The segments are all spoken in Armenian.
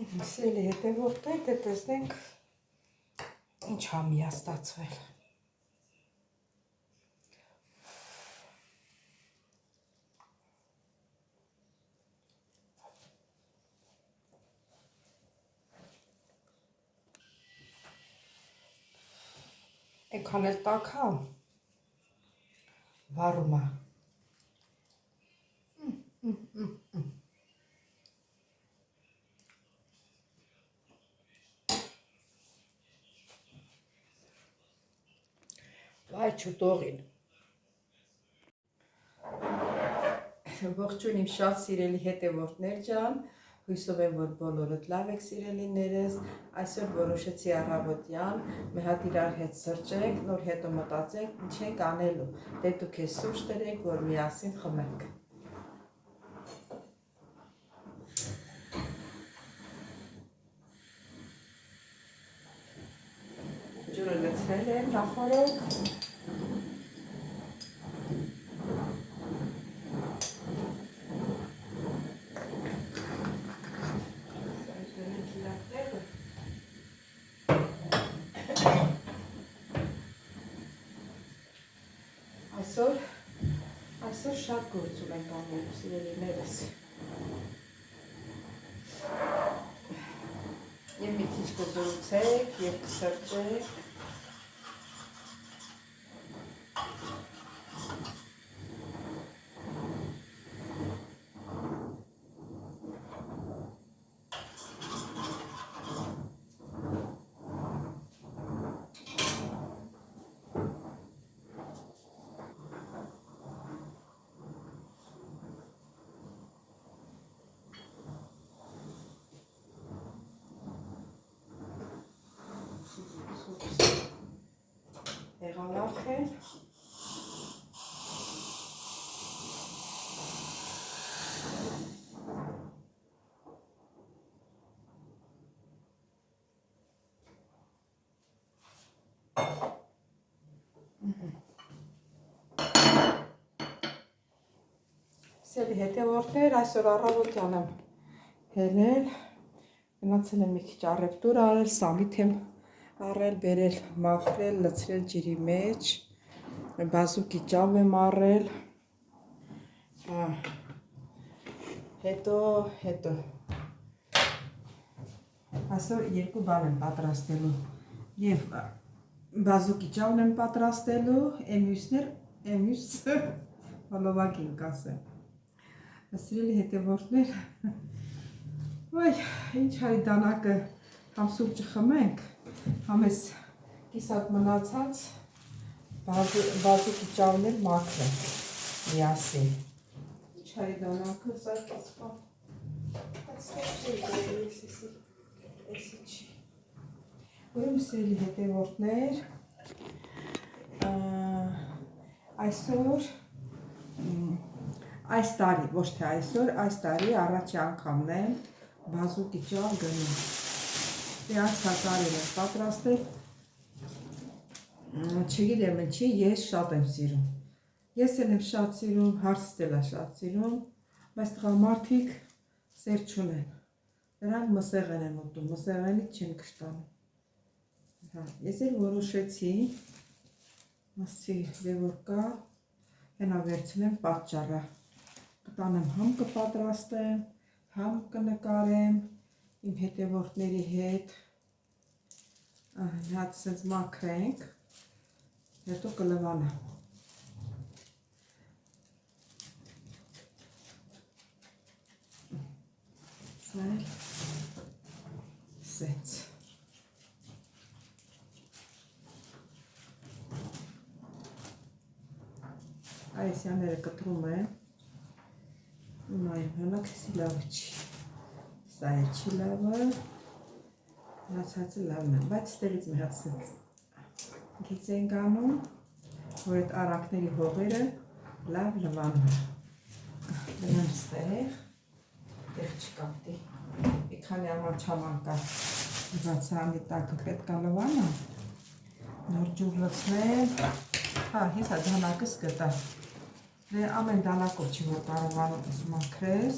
Սիրելի հետևորդներ, դե տեսնենք ինչ համի է ստացվել։ Էնքան էլ տաք հա, վառում է։ Վայ չուտողին։ Ողջույն իմ շատ սիրելի հետևորդներ ջան, հույսով եմ, որ բոլորդ լավ եք սիրելիներս, այսօր որոշեցի առավոտյան, մի հատ իրար հետ սրճենք, նոր հետո մտածենք ինչ ենք անելու, դե դուք ես սուրճ տրեք, որ միասին խմենք։ Ջուրը լցրել եմ նախորդ։ Այսօր շատ գործ ունենք անելու սիրելիներս։ Եվ մի քիչ կզրուցեք, և կսրճեք։ Եղանախ են։ Սիրելի հետևորդներ, այսօր առավոտյան եմ հելել, գնացել եմ մի քիչ առևտուր արել, սալիթ եմ առել, բերել, մաքրել, լցրել ջրի մեջ, բազուկի ճավ եմ առել, հետո այսօր երկու բան եմ պատրաստելու, և բազուկի ճավն եմ պատրաստելու, էմյուսը, հոլովակին կասեմ, սիրելի հետևորդներ, վայ, ինչ հարի դանակը համ սուրճը խմենք, համ ես կիսատ մնացած բազուկի ճավն էլ մաքրեմ միասին։ Ինչ հարի դանակը սարկեց պան, էսի չի։ Ուրեմն սիրելի հետևորդներ, այսօր, այս տարի, ոչ թե այսօր, այս տարի առաջի անգամն եմ բազուկի ճավ գնում։ Դե անցյալ տարին եմ պատրաստել, չգիտեմ ինչի, ես շատ եմ սիրում։ Ես էլ եմ շատ սիրում, հարցս էլ է շատ սիրում, բայց տղամարդիկ սեր չունեն։ Նրանք մսեղեն են ուտում, մսեղենից չեն կշտանում։ Ես էլ որոշեցի, ասի դե որ կա, հենա վերցնեմ պատճառը։ Կտանեմ համ կպատրաստեմ, համ կնկարեմ իմ հետևորդների հետ, հատ սենց մաքրենք, հետո կլվանա։ Սենց։ Այսյաները կտրում եմ, նայում հնակ էսի լավը չի, սա է չի լավը, հացածը լավն է, բայց ստեղից մի հատ սենց գիծ ենք անում, որ այդ առակների հողերը լավ լվանում է։ Դնեմ ստեղ, տեղ չկապտի, մի քանի աման չաման կա, բացարանի տակը պետք է լվանը, նոր ջուր լցնեմ, հեսա դանակս գտա, ամեն դանակով չի որ կարողանում մաքրես,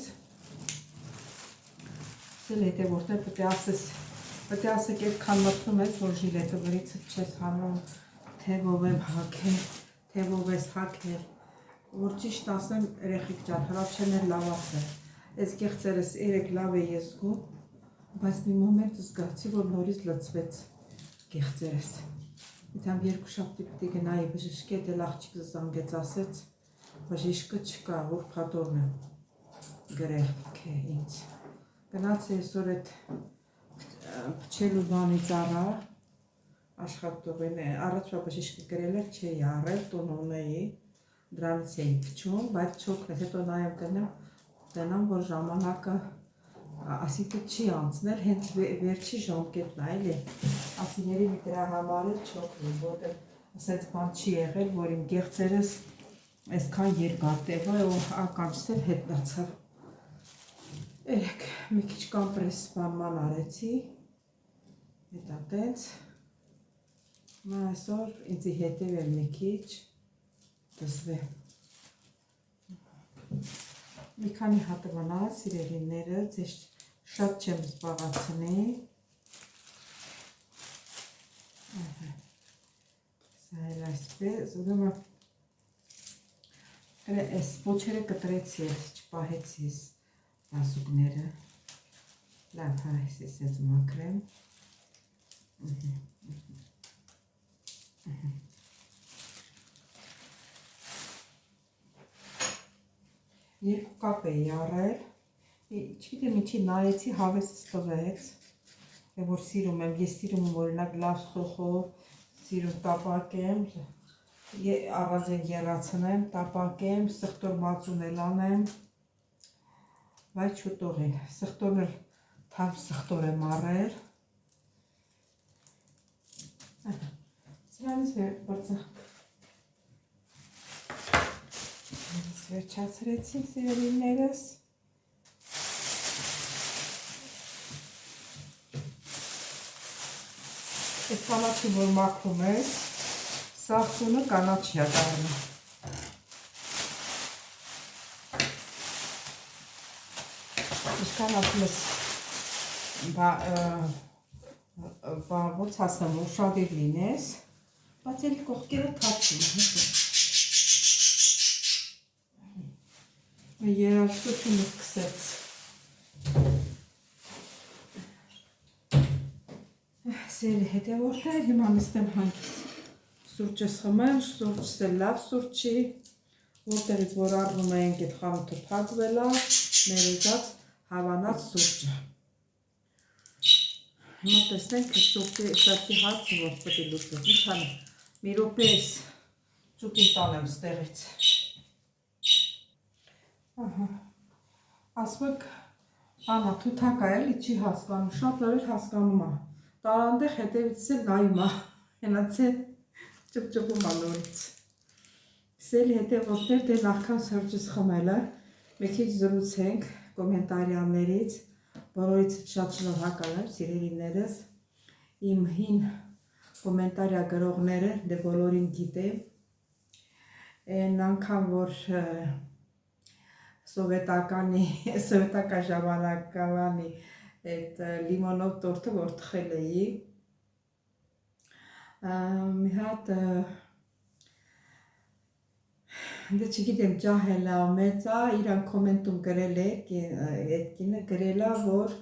Սել հետևորդներ պետք է ասեք այդքան մտնում ես, որ ժիլետը գրիցը չես հանում, թե ով եմ հագել, թե ով ես հագել, որ ճիշտ ասեմ, երեխեք ջան, հրաչելներ լավ ասել, այս գեղձերս երեք լավ է ես զգում, բայց մի մոմենտ զգացի, որ նորից լծվեց գեղձերս, իդամ երկու շաբթի պիտի գնայի բժշկի, էլ աղջիկը զանգեց ասեց, բժիշկը չկա, որ փաթորն եմ գրել ինձ, գնացի այսօր այդ փչելու բանից առա, աշխատողին է, առաջվա բժիշկը գրել էր չէի առել, տուն ունեի, դրանից էի փչում, բայց չոքնեց, հետո նաև գնամ, որ ժամանակը ասիկը չի անցնել, հենց վերջի ժամկետն է, էլի, ասիների մի դրա համար էլ չոքնի, որտեղ ասենց բան չի եղել, որ իմ գեղձերս այսքան երկար տևա ու ականջս էլ հետնացավ։ Երեք մի քիչ կամպրես սպանման արեցի, հետա տենց, այսօր ինձի հետև եմ մի քիչ, դզվեմ։ Մի քանի հատը վնա սիրելիները, ձեզ շատ չեմ զբաղացնի, սա էլ այսպես, ուրեմն այս պոչերը կտրեցի, չպահեցի ասուկները, լավ հայս ես մակրեմ, երկու կապ էի առել, չգիտեմ ինչի նայեցի, հավեսս տվեց, որ սիրում եմ, ես սիրում եմ օրինակ լավ սոխով, սիրում տապակեմ, առանձին եռացնեմ, տապակեմ, սխտոր մածուն էլ անեմ, բայց չուտողին, սխտորն էլ թարմ սխտոր եմ առել, սրանից վերջացրեցինք սիրելիներս, այս կանաչին որ մաքրում ես, սաղցունը կանաչի է դառնում, Ինչքան ասում ես, ոնց ասեմ, ուշադիր լինես, բայց էլ կողքերը թափում, երաժշտությունը սկսեց, սիրելի հետևորդներ, հիմա նստեմ հանգիստ, սուրճս խմեմ, սուրճս էլ լավ սուրճ չի, որտեղից որ առնում ենք այդ խանութը փակվել է, մեր ուզած հավանած սուրճը։ Հիմա տեսնենք սուրճի հարցը ոնց պետք է լուծվի, ինչ անեմ, մի րոպե էս ճուտին տանեմ ստեղից։ Ասում եք, Անա, թութակա էլի չի հասկանում, շատ լավ հասկանում է, տարանդեղ հետևից էլ նայում է, հենացե ճպճպում է նորից։ Սիրելի հետևորդներ, դե նախքան սուրճս խմելը, մի քիչ զրուցենք կոմենտարիաներից, բոլորից շատ շնորհակալ եմ սիրելիներս, իմ հին կոմենտարիա գրողները, դե բոլորին գիտեմ, այն անգամ որ սովետական ժամանակավանի այդ լիմոնով տորտը որ թխել էի, մի հատ դե չգիտեմ ջահելա մեծա, իրան կոմենտում գրել է, այդ կինը գրել է, որ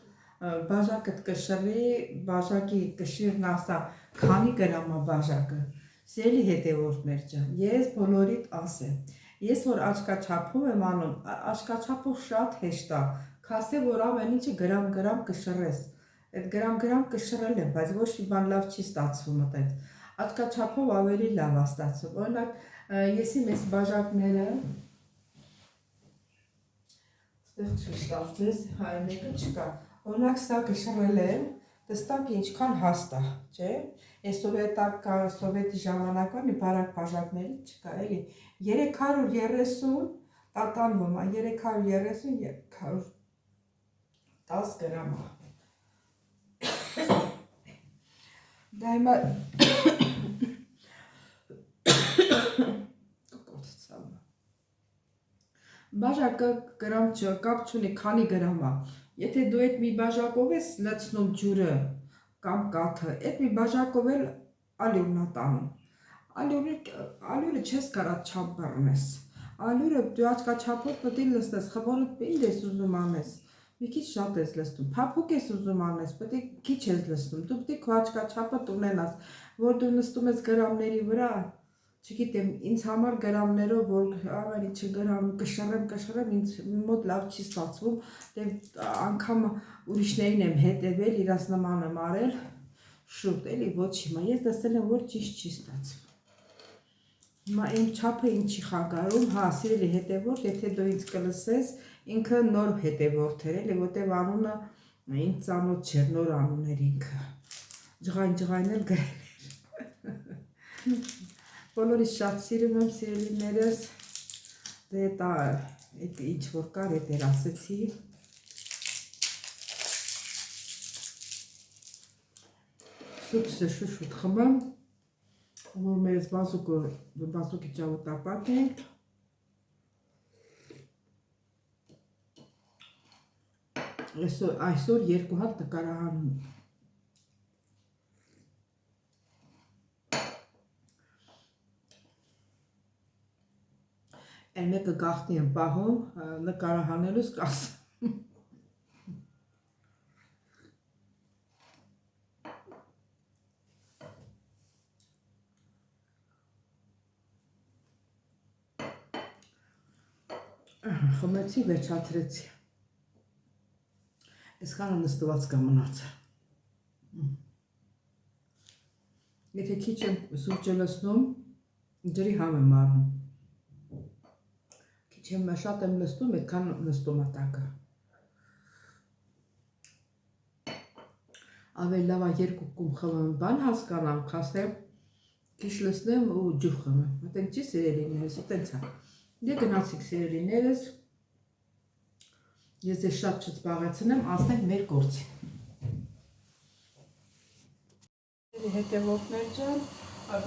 բաժակը կշռի, բաժակի կշիռն ասա, քանի գրամ է բաժակը, սիրելի հետևորդներ ջան, ես բոլորիդ ասեմ, ես որ աչքաչափում եմ անում, աչքաչափով շատ հեշտ է, քասե որ ամեն ինչը գրամ կշռես, այդ գրամ կշռել եմ, բայց ոչ մի բան լավ չի ստացվում այդպես, աչքաչափով ավելի լավ է ստացվում, օրինակ ես իմ այս բաժակները ստեղ ցույց տամ ձեզ, հայ մեկը չկա, օրինակ սա կշռել եմ, տեստակ ինչքան հաստ է, չէ, այս սովետի ժամանակվանի բարակ բաժակներից չկա, էլի, 330 տատանվում է, 330 10 գրամ է, դա հիմա բաժակը կապ չունի քանի գրամ է, Եթե դու այդ մի բաժակով ես լցնում ջուրը կամ կաթը, այդ մի բաժակով էլ ալյուրն է տանում։ Ալյուրը չես կարած չափ բռնես։ Ալյուրը դու աչքաչափով պետք է լցնես, խմորդ ինչ ես ուզում անես։ Մի քիչ շատ ես լցնում, փափուկ ես ուզում անես, պետք է քիչ ես լցնում։ Դու պետք է քո աչքաչափը ունենաս, որ դու նստում ես գրամների վրա, չգիտեմ, ինձ համար գրամներով, որ ամեն ինչը գրամ կշռեմ, ինձ մոտ լավ չի ստացվում, դե անգամ ուրիշներին եմ հետևել, իրաց նման եմ արել, շուտ, էլի ոչ հիմա, ես տեսել եմ, որ ճիշտ չի ստացվում։ Հիմա իմ չափը ինձ չի խանգարում, հա, սիրելի հետևորդ, եթե դու ինձ կլսես, ինքը նոր հետևորդ էր, էլի, որտեվ անունը ինձ ծանոթ չէր, նոր անուն էր ինքը, ջղայն էլ գրել էր։ Բոլորիս շատ սիրում եմ, սիրելիներս, դե դա ինչ որ կար, էդ էր ասեցի։ Սուպսը շուշուտ խմեմ, որ մերս բազուկի ճավը տապակ ենք։ Այսօր երկու հատ նկարահանում։ Այն մեկը գաղտնի եմ պահում, նկարահանելուց կասեմ։ Խմեցի, վերջացրեցի։ Այսքանը նստված կա մնացել։ Եթե քիչ եմ սուրճը լցնում, ջրի համ եմ առնում։ Շատ եմ նստում, այդքան նստում է տակը։ Ավելի լավ է երկու կում խմեմ, բան հասկանամ, քաշեմ, քիչ լցնեմ ու ջուր խմեմ։ Այդտեղ չի սիրելիներս, այդտենց է։ Դե գնացիք սիրելիներս, ես ձեզ շատ չզբաղեցնեմ, անցնենք մեր գործին։ Հետևորդներ ջան,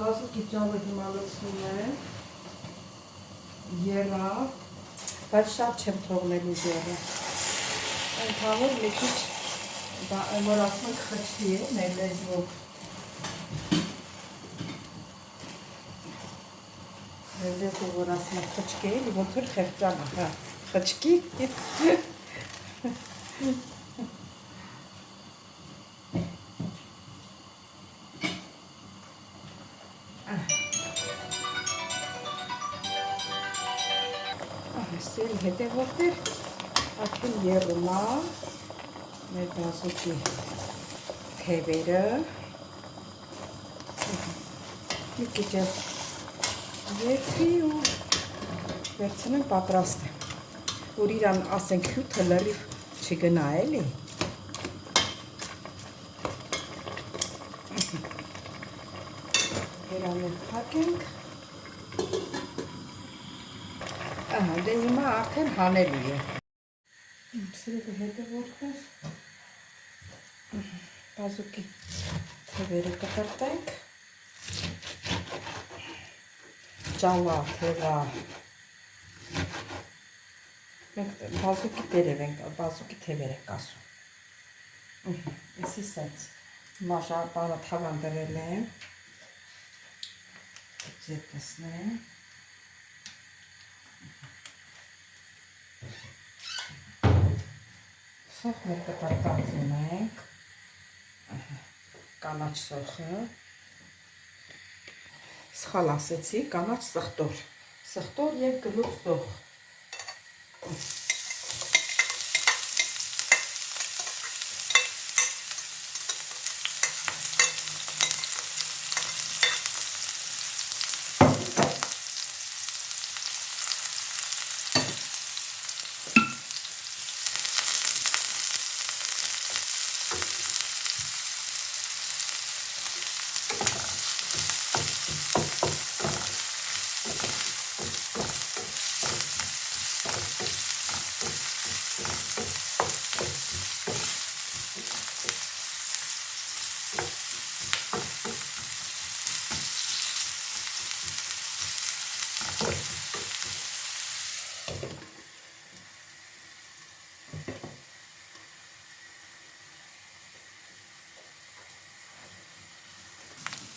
բազուկի ճավը հիմա լցնում եմ, եղավ, բայց շատ չեմ թողնելու ջերը։ Ընդհանուր մի քիչ, որ ասում ենք խճտի է, մեր լեզվով։ Մեր լեզվով, որ ասում ենք խճկի է, ոնց որ խեղճան է, խճկի։ Սիրելի հետևորդներ, արդեն եռում է մեր բազուկի թևերը, մի քիչ երկրի ու վերցնեմ պատրաստ է, որ իրան ասենք հյութը լրիվ չգնա էլի։ Երանել փակենք։ Դե հիմա արդեն հանելու է։ Սիրելի հետևորդներ, բազուկի թևերը կտրտենք, ճալա, թևա, մենք բազուկի տերև ենք, բազուկի թևեր ենք ասում։ Իսի սենց մաշապանը թավան դրել եմ, ձետ տեսնեմ, սոխ մեր կտրտածում ենք, կանաչ սոխը, սխալ ասեցի, կանաչ սխտոր և գլուխ սոխ։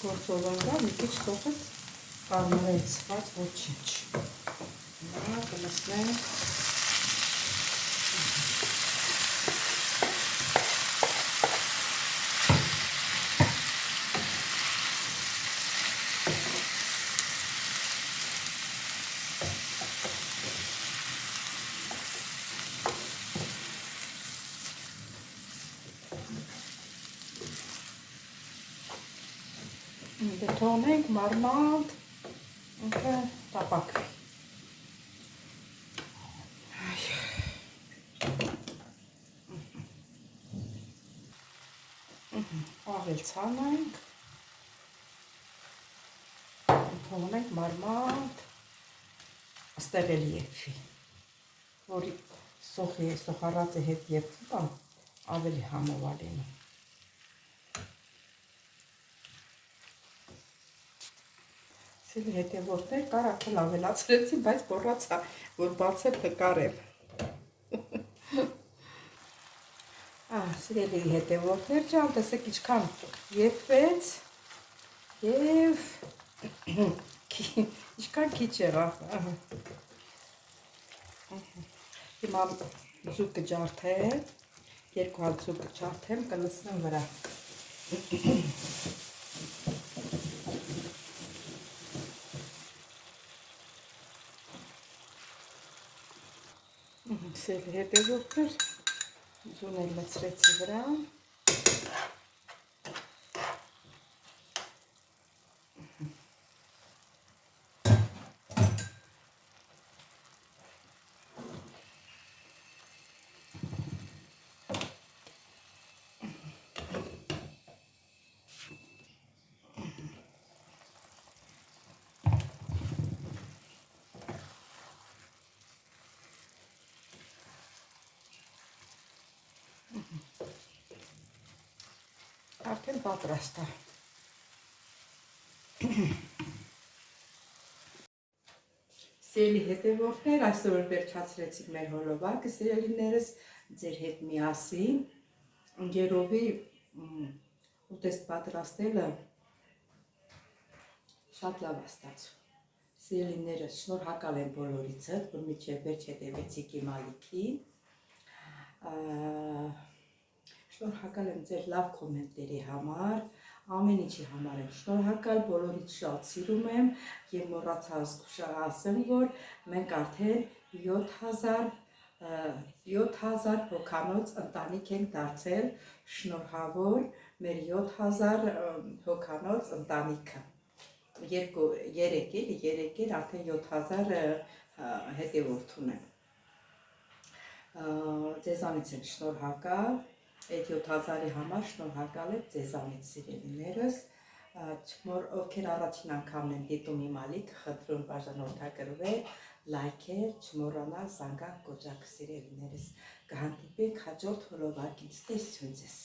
Փորձով գա մի քիչ թողը կարմրեց, բայց ոչինչ։ Նա կմսնենք դե թողնենք մարմանդ ինքը տապակվի։ Ավել ցանենք, թողնենք մարմանդ աստեղ էլ եփվի, որի սոխարածը հետ եփվի բան ավելի համով ա լինում։ Սիրելի հետևորդներ, կարակել ավելացրեցի, բայց մոռացա, որ բացել կկարեմ։ Սիրելի հետևորդներ ջան, տեսեք ինչքան եփվեց եւ ինչքան քիչ եղավ։ Հիմա ձուկը ջարդեմ, 2 հատ ձուկը ջարդեմ, կլցնեմ վրա։ Սիրելի հետևորդներ, ձուն էլ լցրեցի վրա։ Արդեն պատրաստ է։ Սիրելի հետևորդներ, այսօր վերջացրեցինք մեր հոլովակը, սիրելիներս, ձեր հետ միասին, ընկերովի ուտեստ պատրաստելը շատ լավ է ստացվում։ Սիրելիներս, շնորհակալ եմ բոլորիցդ, որ մինչև վերջ հետևեցիք իմ ալիքին։ Շնորհակալ եմ ձեր լավ կոմենտների համար, ամեն ինչի համար եմ շնորհակալ, բոլորից շատ սիրում եմ եւ մոռացա ասեմ, որ մենք արդեն 7000 հոգանոց ընտանիք ենք դարձել, շնորհավոր մեր 7000 հոգանոց ընտանիքը։ 3 արդեն 7000 հետևորդ ունեմ։ Ձեզանից եմ շնորհակալ, այդ 7000-ի համար շնորհակալ եմ ձեզանից սիրելիներս, ովքեր առաջին անգամն են դիտում իմ ալիքը, խնդրում բաժանորդագրվել, լայքեր, չմոռանալ զանգակ կոճակը սիրելիներս, կհանդիպենք հաջորդ հոլովակից, տեսություն ձեզ։